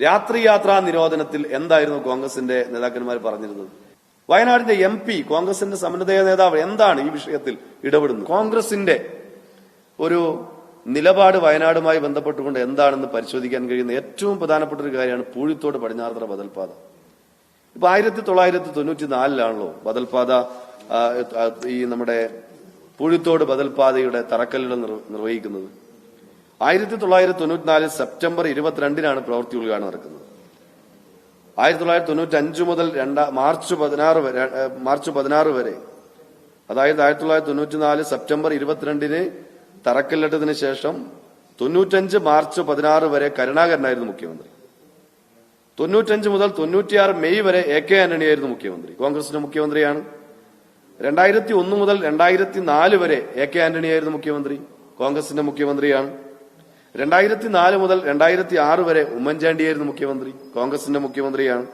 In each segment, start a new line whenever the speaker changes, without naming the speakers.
രാത്രിയാത്രാ നിരോധനത്തിൽ എന്തായിരുന്നു കോൺഗ്രസിന്റെ നേതാക്കന്മാർ പറഞ്ഞിരുന്നത്? വയനാടിന്റെ MP കോൺഗ്രസിന്റെ സമന്വയ നേതാവ് എന്താണ് ഈ വിഷയത്തിൽ ഇടപെടുന്നത്? കോൺഗ്രസിന്റെ ഒരു നിലപാട് വയനാടുമായി ബന്ധപ്പെട്ടുകൊണ്ട് എന്താണെന്ന് പരിശോധിക്കാൻ കഴിയുന്ന ഏറ്റവും പ്രധാനപ്പെട്ട ഒരു കാര്യമാണ് പൂഴിത്തോട് പടിഞ്ഞാറത്തറ ബദൽപാത. ഇപ്പൊ 1994 ബദൽപാത ഈ നമ്മുടെ പൂഴിത്തോട് ബദൽപാതയുടെ തറക്കല്ലിടൽ നിർവഹിക്കുന്നത്. 1994 സെപ്റ്റംബർ 22 പ്രവൃത്തി ഉദ്ഘാടനം നടക്കുന്നത്. 1995 മുതൽ മാർച്ച് 16 വരെ, അതായത് 1994 സെപ്റ്റംബർ 22 തറക്കല്ലിട്ടതിന് ശേഷം 95 മാർച്ച് 16 വരെ കരുണാകരനായിരുന്നു മുഖ്യമന്ത്രി. 95 മുതൽ 96 മെയ് വരെ AK ആന്റണിയായിരുന്നു മുഖ്യമന്ത്രി, കോൺഗ്രസിന്റെ മുഖ്യമന്ത്രിയാണ്. 2001 മുതൽ 2004 വരെ AK ആന്റണിയായിരുന്നു മുഖ്യമന്ത്രി, കോൺഗ്രസിന്റെ മുഖ്യമന്ത്രിയാണ്. 2004 മുതൽ 2006 വരെ ഉമ്മൻചാണ്ടിയായിരുന്നു മുഖ്യമന്ത്രി, കോൺഗ്രസിന്റെ മുഖ്യമന്ത്രിയാണ്.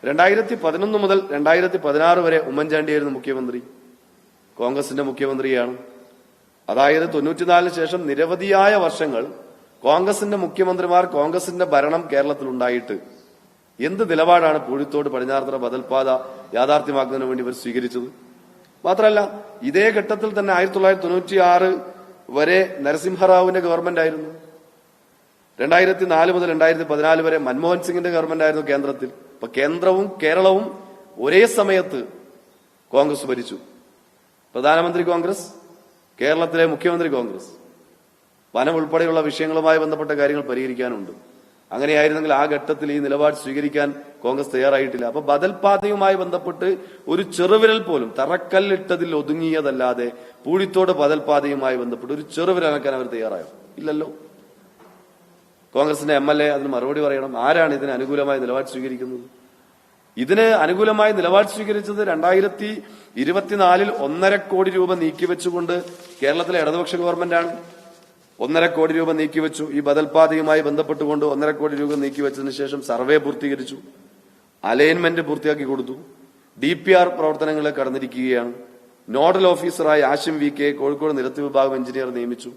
2011 മുതൽ 2016 വരെ ഉമ്മൻചാണ്ടിയായിരുന്നു മുഖ്യമന്ത്രി, കോൺഗ്രസിന്റെ മുഖ്യമന്ത്രിയാണ്. അതായത് 94 ശേഷം നിരവധിയായ വർഷങ്ങൾ കോൺഗ്രസിന്റെ മുഖ്യമന്ത്രിമാർ, കോൺഗ്രസിന്റെ ഭരണം കേരളത്തിലുണ്ടായിട്ട് എന്ത് നിലപാടാണ് പൂഴിത്തോട് പടിഞ്ഞാറത്തറ ബദൽപാത യാഥാർത്ഥ്യമാക്കുന്നതിന് വേണ്ടി ഇവർ സ്വീകരിച്ചത്? മാത്രമല്ല, ഇതേ ഘട്ടത്തിൽ തന്നെ 1996 വരെ നരസിംഹറാവുവിന്റെ ഗവൺമെന്റ് ആയിരുന്നു. 2004 മുതൽ 2014 വരെ മൻമോഹൻ സിംഗിന്റെ ഗവൺമെന്റ് ആയിരുന്നു കേന്ദ്രത്തിൽ. അപ്പൊ കേന്ദ്രവും കേരളവും ഒരേ സമയത്ത് കോൺഗ്രസ് ഭരിച്ചു. പ്രധാനമന്ത്രി കോൺഗ്രസ്, കേരളത്തിലെ മുഖ്യമന്ത്രി കോൺഗ്രസ്. വനം ഉൾപ്പെടെയുള്ള വിഷയങ്ങളുമായി ബന്ധപ്പെട്ട കാര്യങ്ങൾ പരിഹരിക്കാനുണ്ട്. അങ്ങനെയായിരുന്നെങ്കിൽ ആ ഘട്ടത്തിൽ ഈ നിലപാട് സ്വീകരിക്കാൻ കോൺഗ്രസ് തയ്യാറായിട്ടില്ല. അപ്പൊ ബദൽപാതയുമായി ബന്ധപ്പെട്ട് ഒരു ചെറുവിരൽ പോലും തറക്കല്ലിട്ടതിൽ ഒതുങ്ങിയതല്ലാതെ പൂഴിത്തോട് ബദൽപാതയുമായി ബന്ധപ്പെട്ട് ഒരു ചെറുവിരൽ അനക്കാൻ അവർ തയ്യാറായോ? ഇല്ലല്ലോ. കോൺഗ്രസിന്റെ MLA അതിന് മറുപടി പറയണം. ആരാണ് ഇതിന് അനുകൂലമായ നിലപാട് സ്വീകരിക്കുന്നത്? ഇതിന് അനുകൂലമായ നിലപാട് സ്വീകരിച്ചത് 2024 1.5 കോടി രൂപ നീക്കിവെച്ചുകൊണ്ട് കേരളത്തിലെ ഇടതുപക്ഷ ഗവൺമെന്റാണ്. 1.5 കോടി രൂപ നീക്കിവെച്ചു. ഈ ബദൽപാതയുമായി ബന്ധപ്പെട്ടുകൊണ്ട് 1.5 കോടി രൂപ നീക്കിവെച്ചതിന് ശേഷം സർവേ പൂർത്തീകരിച്ചു, അലൈൻമെന്റ് പൂർത്തിയാക്കി കൊടുത്തു, DPR പ്രവർത്തനങ്ങളെ കടന്നിരിക്കുകയാണ്. നോഡൽ ഓഫീസറായി ആശിം VK കോഴിക്കോട് നിരത്ത് വിഭാഗം എഞ്ചിനീയർ നിയമിച്ചു.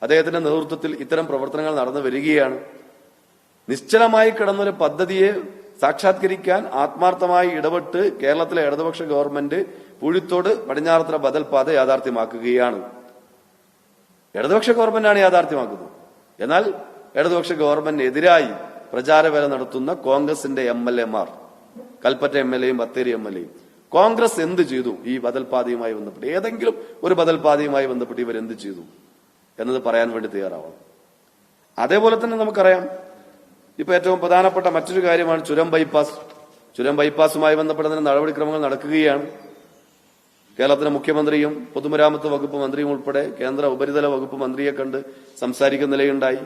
അദ്ദേഹത്തിന്റെ നേതൃത്വത്തിൽ ഇത്തരം പ്രവർത്തനങ്ങൾ നടന്നു വരികയാണ്. നിശ്ചലമായി കിടന്നൊരു പദ്ധതിയെ സാക്ഷാത്കരിക്കാൻ ആത്മാർത്ഥമായി ഇടപെട്ട് കേരളത്തിലെ ഇടതുപക്ഷ ഗവൺമെന്റ് പൂഴിത്തോട് പടിഞ്ഞാറത്തറ ബദൽപാത യാഥാർത്ഥ്യമാക്കുകയാണ്. ഇടതുപക്ഷ ഗവൺമെന്റാണ് യാഥാർത്ഥ്യമാക്കുന്നത്. എന്നാൽ ഇടതുപക്ഷ ഗവൺമെന്റിനെതിരായി പ്രചാരവേല നടത്തുന്ന കോൺഗ്രസിന്റെ MLA മാർ, കൽപ്പറ്റ MLAയും ബത്തേരി MLAയും, കോൺഗ്രസ് എന്ത് ചെയ്തു ഈ ബദൽപാതയുമായി ബന്ധപ്പെട്ട്? ഏതെങ്കിലും ഒരു ബദൽപാതയുമായി ബന്ധപ്പെട്ട് ഇവർ എന്ത് ചെയ്തു എന്നത് പറയാൻ വേണ്ടി തയ്യാറാവണം. അതേപോലെ തന്നെ നമുക്കറിയാം, ഇപ്പൊ ഏറ്റവും പ്രധാനപ്പെട്ട മറ്റൊരു കാര്യമാണ് ചുരം ബൈപ്പാസ്. ചുരം ബൈപ്പാസുമായി ബന്ധപ്പെട്ടതിന് നടപടിക്രമങ്ങൾ നടക്കുകയാണ്. കേരളത്തിലെ മുഖ്യമന്ത്രിയും പൊതുമരാമത്ത് വകുപ്പ് മന്ത്രിയും ഉൾപ്പെടെ കേന്ദ്ര ഉപരിതല വകുപ്പ് മന്ത്രിയെ കണ്ട് സംസാരിക്കുന്ന നിലയുണ്ടായി.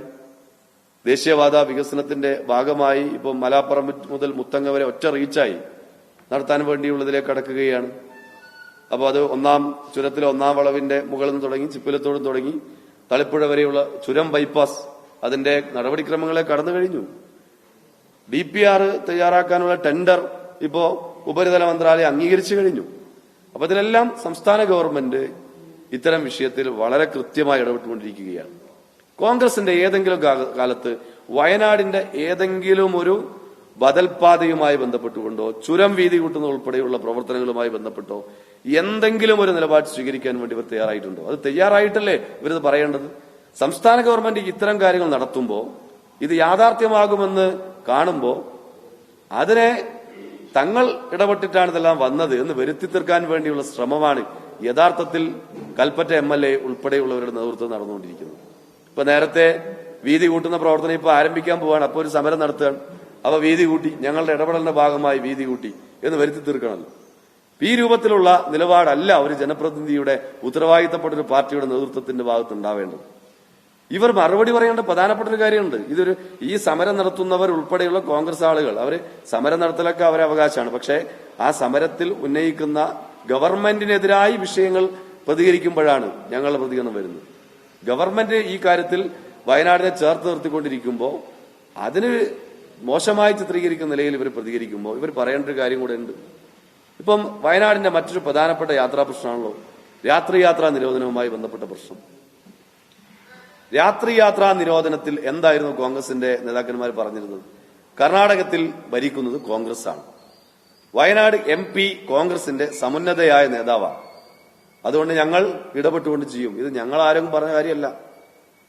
ദേശീയപാത വികസനത്തിന്റെ ഭാഗമായി ഇപ്പോൾ മലാപ്പറമ്പ് മുതൽ മുത്തങ്ങ വരെ ഒറ്റ റീച്ചായി നടത്താൻ വേണ്ടിയുള്ളതിലേക്ക് കടക്കുകയാണ്. അപ്പോൾ അത് ചുരത്തിലെ 1-ാം വളവിന്റെ മുകളിൽ നിന്ന് തുടങ്ങി ചിപ്പിലത്തോടും തുടങ്ങി തളിപ്പുഴ വരെയുള്ള ചുരം ബൈപ്പാസ് അതിന്റെ നടപടിക്രമങ്ങളെ കടന്നു കഴിഞ്ഞു. DPR തയ്യാറാക്കാനുള്ള ടെൻഡർ ഇപ്പോ ഉപരിതല മന്ത്രാലയം അംഗീകരിച്ചു കഴിഞ്ഞു. അപ്പൊ ഇതിലെല്ലാം സംസ്ഥാന ഗവൺമെന്റ് ഇത്തരം വിഷയത്തിൽ വളരെ കൃത്യമായി ഇടപെട്ടുകൊണ്ടിരിക്കുകയാണ്. കോൺഗ്രസിന്റെ ഏതെങ്കിലും കാലത്ത് വയനാടിന്റെ ഏതെങ്കിലും ഒരു ബദൽപാതയുമായി ബന്ധപ്പെട്ടുകൊണ്ടോ ചുരം വീതി കൂട്ടുന്ന ഉൾപ്പെടെയുള്ള പ്രവർത്തനങ്ങളുമായി ബന്ധപ്പെട്ടോ എന്തെങ്കിലും ഒരു നിലപാട് സ്വീകരിക്കാൻ വേണ്ടി ഇവർ തയ്യാറായിട്ടുണ്ടോ? അത് തയ്യാറായിട്ടല്ലേ ഇവരിത് പറയേണ്ടത്? സംസ്ഥാന ഗവൺമെന്റ് ഇത്തരം കാര്യങ്ങൾ നടത്തുമ്പോൾ, ഇത് യാഥാർത്ഥ്യമാകുമെന്ന് കാണുമ്പോൾ അതിനെ തങ്ങൾ ഇടപെട്ടിട്ടാണ് ഇതെല്ലാം വന്നത് എന്ന് വരുത്തി തീർക്കാൻ വേണ്ടിയുള്ള ശ്രമമാണ് യഥാർത്ഥത്തിൽ കൽപ്പറ്റ MLA ഉൾപ്പെടെയുള്ളവരുടെ നേതൃത്വം നടന്നുകൊണ്ടിരിക്കുന്നത്. ഇപ്പൊ നേരത്തെ വീതി കൂട്ടുന്ന പ്രവർത്തനം ഇപ്പൊ ആരംഭിക്കാൻ പോവാണ്. അപ്പോൾ ഒരു സമരം നടത്തുകയാണ്. അപ്പൊ വീതി കൂട്ടി, ഞങ്ങളുടെ ഇടപെടലിന്റെ ഭാഗമായി വീതി കൂട്ടി എന്ന് വരുത്തി തീർക്കണമല്ലോ. ഈ രൂപത്തിലുള്ള നിലപാടല്ല ഒരു ജനപ്രതിനിധിയുടെ, ഉത്തരവാദിത്തപ്പെട്ട ഒരു പാർട്ടിയുടെ നേതൃത്വത്തിന്റെ ഭാഗത്ത് ഉണ്ടാവേണ്ടത്. ഇവർ മറുപടി പറയേണ്ട പ്രധാനപ്പെട്ട ഒരു കാര്യമുണ്ട്. ഈ സമരം നടത്തുന്നവർ ഉൾപ്പെടെയുള്ള കോൺഗ്രസ് ആളുകൾ, അവര് സമരം നടത്തലൊക്കെ അവരെ അവകാശമാണ്. പക്ഷേ ആ സമരത്തിൽ ഉന്നയിക്കുന്ന ഗവൺമെന്റിനെതിരായി വിഷയങ്ങൾ പ്രതികരിക്കുമ്പോഴാണ് ഞങ്ങളുടെ പ്രതികരണം വരുന്നത്. ഗവൺമെന്റ് ഈ കാര്യത്തിൽ വയനാടിനെ ചേർത്ത് നിർത്തിക്കൊണ്ടിരിക്കുമ്പോൾ അതിന് മോശമായി ചിത്രീകരിക്കുന്ന നിലയിൽ ഇവർ പ്രതികരിക്കുമ്പോൾ ഇവർ പറയേണ്ട ഒരു കാര്യം കൂടെ ഉണ്ട്. ഇപ്പം വയനാടിന്റെ മറ്റൊരു പ്രധാനപ്പെട്ട യാത്രാ പ്രശ്നമാണല്ലോ രാത്രിയാത്രാ നിരോധനവുമായി ബന്ധപ്പെട്ട പ്രശ്നം. രാത്രിയാത്രാ നിരോധനത്തിൽ എന്തായിരുന്നു കോൺഗ്രസിന്റെ നേതാക്കന്മാർ പറഞ്ഞിരുന്നത്? കർണാടകത്തിൽ ഭരിക്കുന്നത് കോൺഗ്രസ് ആണ്. വയനാട് MP കോൺഗ്രസിന്റെ സമുന്നതയായ നേതാവാണ്. അതുകൊണ്ട് ഞങ്ങൾ ഇടപെട്ടുകൊണ്ട് ചെയ്യും. ഇത് ഞങ്ങൾ ആരും പറഞ്ഞ കാര്യമല്ല.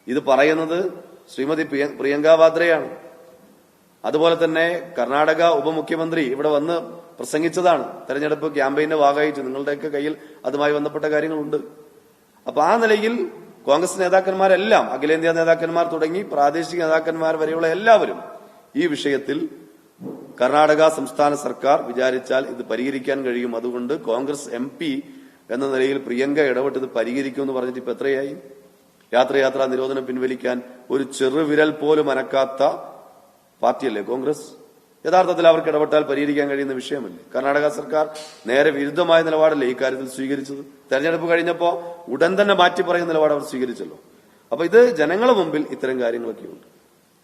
ഇത് പറയുന്നത് ശ്രീമതി പ്രിയങ്ക വാദ്രയാണ്. അതുപോലെ തന്നെ കർണാടക ഉപമുഖ്യമന്ത്രി ഇവിടെ വന്ന് പ്രസംഗിച്ചതാണ്. തെരഞ്ഞെടുപ്പ് ക്യാമ്പയിന്റെ ഭാഗമായിട്ട് നിങ്ങളുടെയൊക്കെ കയ്യിൽ അതുമായി ബന്ധപ്പെട്ട കാര്യങ്ങളുണ്ട്. അപ്പൊ ആ നിലയിൽ കോൺഗ്രസ് നേതാക്കന്മാരെല്ലാം, അഖിലേന്ത്യാ നേതാക്കന്മാർ തുടങ്ങി പ്രാദേശിക നേതാക്കന്മാർ വരെയുള്ള എല്ലാവരും ഈ വിഷയത്തിൽ കർണാടക സംസ്ഥാന സർക്കാർ വിചാരിച്ചാൽ ഇത് പരിഹരിക്കാൻ കഴിയും. അതുകൊണ്ട് കോൺഗ്രസ് MP എന്ന നിലയിൽ പ്രിയങ്ക ഇടപെട്ട് ഇത് പരിഹരിക്കുമെന്ന് പറഞ്ഞിട്ട് ഇപ്പൊ എത്രയായി? യാത്രാ നിരോധനം പിൻവലിക്കാൻ ഒരു ചെറുവിരൽ പോലും അനക്കാത്ത പാർട്ടിയല്ലേ കോൺഗ്രസ്? യഥാർത്ഥത്തിൽ അവർക്ക് ഇടപെട്ടാൽ പരിഹരിക്കാൻ കഴിയുന്ന വിഷയമല്ലേ? കർണാടക സർക്കാർ നേരെ വിരുദ്ധമായ നിലപാടല്ലേ ഇക്കാര്യത്തിൽ സ്വീകരിച്ചത്? തെരഞ്ഞെടുപ്പ് കഴിഞ്ഞപ്പോ ഉടൻ തന്നെ മാറ്റി പറയുന്ന നിലപാട് അവർ സ്വീകരിച്ചല്ലോ. അപ്പൊ ഇത് ജനങ്ങളുടെ മുമ്പിൽ ഇത്തരം കാര്യങ്ങളൊക്കെയുണ്ട്.